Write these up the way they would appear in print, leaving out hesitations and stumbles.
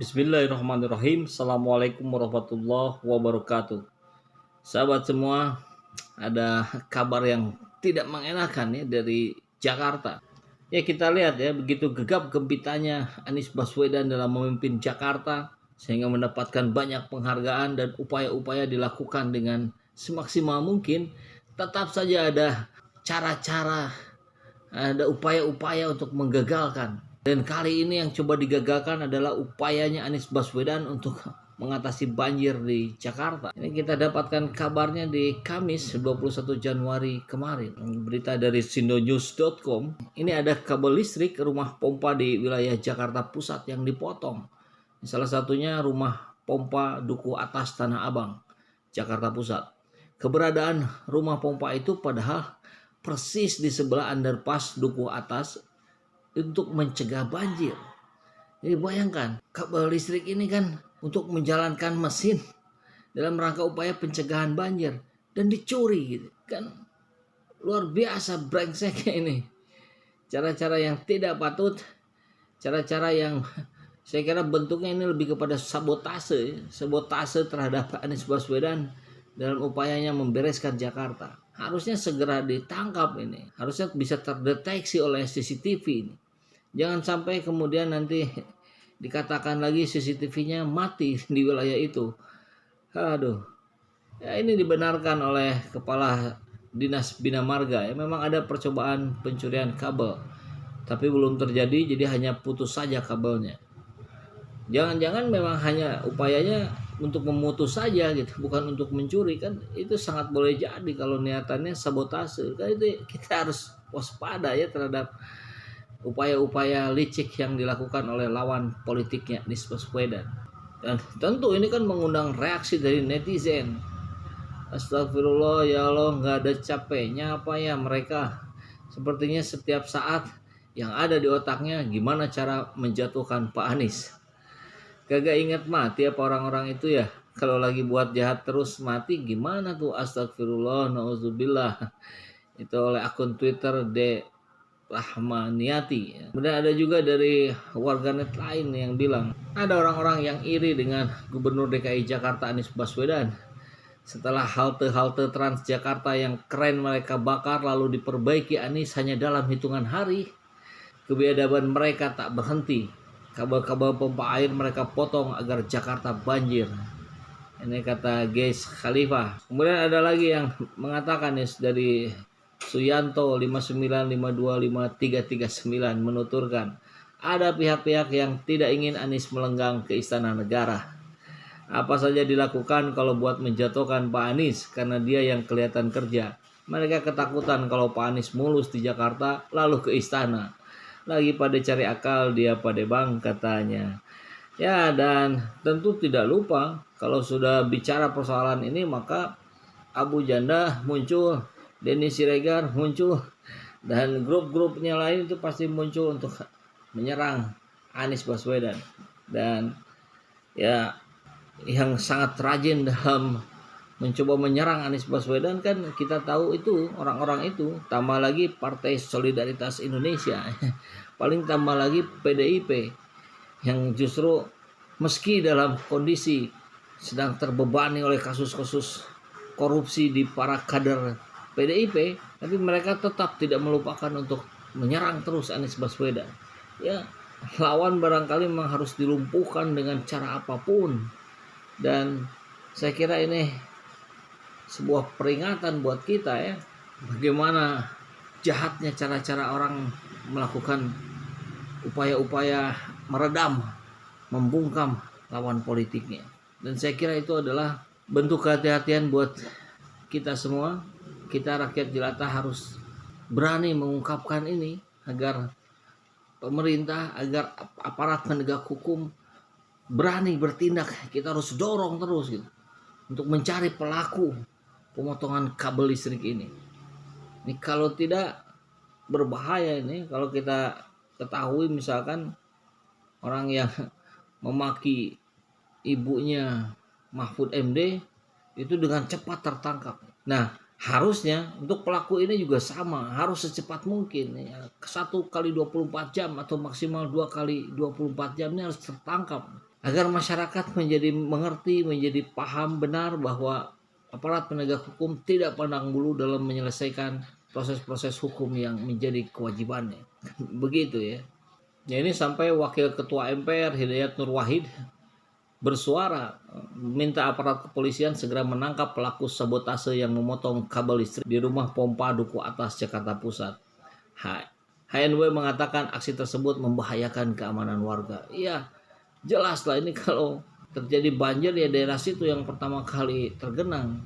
Bismillahirrahmanirrahim. Assalamualaikum warahmatullahi wabarakatuh. Sahabat semua, ada kabar yang tidak mengenakan ya dari Jakarta. Ya kita lihat ya begitu gegap gempitanya Anies Baswedan dalam memimpin Jakarta sehingga mendapatkan banyak penghargaan dan upaya-upaya dilakukan dengan semaksimal mungkin. Tetap saja ada cara-cara, ada upaya-upaya untuk menggagalkan. Dan kali ini yang coba digagalkan adalah upayanya Anies Baswedan untuk mengatasi banjir di Jakarta. Ini kita dapatkan kabarnya di Kamis 21 Januari kemarin. Berita dari sindonews.com. Ini ada kabel listrik rumah pompa di wilayah Jakarta Pusat yang dipotong. Salah satunya rumah pompa Duku Atas Tanah Abang, Jakarta Pusat. Keberadaan rumah pompa itu padahal persis di sebelah underpass Duku Atas untuk mencegah banjir. Jadi bayangkan, kabel listrik ini kan untuk menjalankan mesin dalam rangka upaya pencegahan banjir dan dicuri gitu. Kan luar biasa brengseknya ini. Cara-cara yang tidak patut, cara-cara yang saya kira bentuknya ini lebih kepada sabotase terhadap Anies Baswedan dalam upayanya membereskan Jakarta. Harusnya segera ditangkap ini. Harusnya bisa terdeteksi oleh CCTV ini. Jangan sampai kemudian nanti dikatakan lagi CCTV-nya mati di wilayah itu. Aduh. Ya ini dibenarkan oleh Kepala Dinas Bina Marga. Ya memang ada percobaan pencurian kabel. Tapi belum terjadi, jadi hanya putus saja kabelnya. Jangan-jangan memang hanya upayanya untuk memutus saja gitu, bukan untuk mencuri, kan itu sangat boleh jadi kalau niatannya sabotase. Kan itu kita harus waspada ya terhadap upaya-upaya licik yang dilakukan oleh lawan politiknya Anies Baswedan. Dan tentu ini kan mengundang reaksi dari netizen. Astagfirullah ya Allah, nggak ada capeknya apa ya mereka. Sepertinya setiap saat yang ada di otaknya gimana cara menjatuhkan Pak Anies. Kagak ingat mati apa orang-orang itu ya. Kalau lagi buat jahat terus mati gimana tuh, astagfirullah, nauzubillah. Itu oleh akun Twitter Rahmaniati. Kemudian ada juga dari warganet lain yang bilang ada orang-orang yang iri dengan Gubernur DKI Jakarta Anies Baswedan. Setelah halte-halte Transjakarta yang keren mereka bakar lalu diperbaiki Anies hanya dalam hitungan hari, kebiadaban mereka tak berhenti. Kabel-kabel pompa air mereka potong agar Jakarta banjir. Ini kata Guys Khalifah. Kemudian ada lagi yang mengatakan dari Suyanto 5952539 menuturkan ada pihak-pihak yang tidak ingin Anies melenggang ke Istana Negara. Apa saja dilakukan kalau buat menjatuhkan Pak Anies karena dia yang kelihatan kerja. Mereka ketakutan kalau Pak Anies mulus di Jakarta lalu ke istana. Lagi pada cari akal dia pada bang katanya. Ya dan tentu tidak lupa kalau sudah bicara persoalan ini maka Abu Janda muncul, Denny Siregar muncul, dan grup-grupnya lain itu pasti muncul untuk menyerang Anies Baswedan. Dan ya yang sangat rajin dalam mencoba menyerang Anies Baswedan kan kita tahu itu orang-orang itu, tambah lagi Partai Solidaritas Indonesia, paling tambah lagi PDIP yang justru meski dalam kondisi sedang terbebani oleh kasus-kasus korupsi di para kader PDIP, tapi mereka tetap tidak melupakan untuk menyerang terus Anies Baswedan. Ya, lawan barangkali memang harus dilumpuhkan dengan cara apapun. Dan saya kira ini sebuah peringatan buat kita ya, bagaimana jahatnya cara-cara orang melakukan upaya-upaya meredam, membungkam lawan politiknya. Dan saya kira itu adalah bentuk kehati-hatian buat kita semua. Kita rakyat jelata harus berani mengungkapkan ini agar pemerintah, agar aparat penegak hukum berani bertindak. Kita harus dorong terus gitu untuk mencari pelaku pemotongan kabel listrik ini. Ini kalau tidak berbahaya ini kalau kita ketahui misalkan orang yang memaki ibunya Mahfud MD itu dengan cepat tertangkap. Nah, harusnya untuk pelaku ini juga sama, harus secepat mungkin ya. 1 kali 24 jam atau maksimal 2 kali 24 jam ini harus tertangkap. agar masyarakat menjadi mengerti, menjadi paham benar bahwa aparat penegak hukum tidak pandang bulu dalam menyelesaikan proses-proses hukum yang menjadi kewajibannya. Begitu ya. Ya, ini sampai Wakil Ketua MPR Hidayat Nur Wahid bersuara minta aparat kepolisian segera menangkap pelaku sabotase yang memotong kabel listrik di rumah pompa Duku Atas, Jakarta Pusat. HNW mengatakan aksi tersebut membahayakan keamanan warga. Iya, jelas lah, ini kalau terjadi banjir ya daerah situ yang pertama kali tergenang.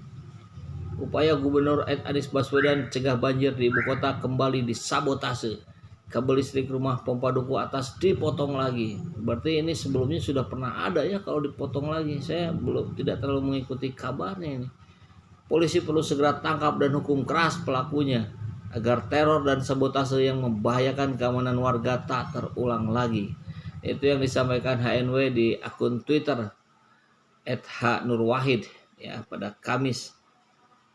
Upaya Gubernur Anies Baswedan cegah banjir di ibu kota kembali disabotase. Kabel listrik rumah pompa Duku Atas dipotong lagi. Berarti ini sebelumnya sudah pernah ada ya kalau dipotong lagi. Saya tidak terlalu mengikuti kabarnya ini. Polisi perlu segera tangkap dan hukum keras pelakunya agar teror dan sabotase yang membahayakan keamanan warga tak terulang lagi. Itu yang disampaikan HNW di akun Twitter @hnurwahid ya pada Kamis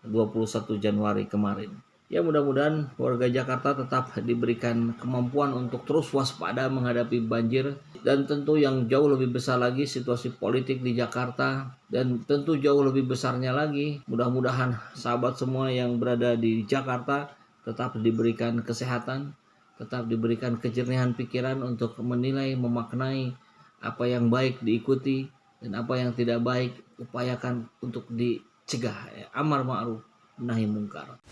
21 Januari kemarin. Ya, mudah-mudahan warga Jakarta tetap diberikan kemampuan untuk terus waspada menghadapi banjir, dan tentu yang jauh lebih besar lagi situasi politik di Jakarta, dan tentu jauh lebih besarnya lagi mudah-mudahan sahabat semua yang berada di Jakarta tetap diberikan kesehatan, tetap diberikan kejernihan pikiran untuk menilai, memaknai apa yang baik diikuti dan apa yang tidak baik upayakan untuk dicegah. Amar ma'ruf nahi mungkar.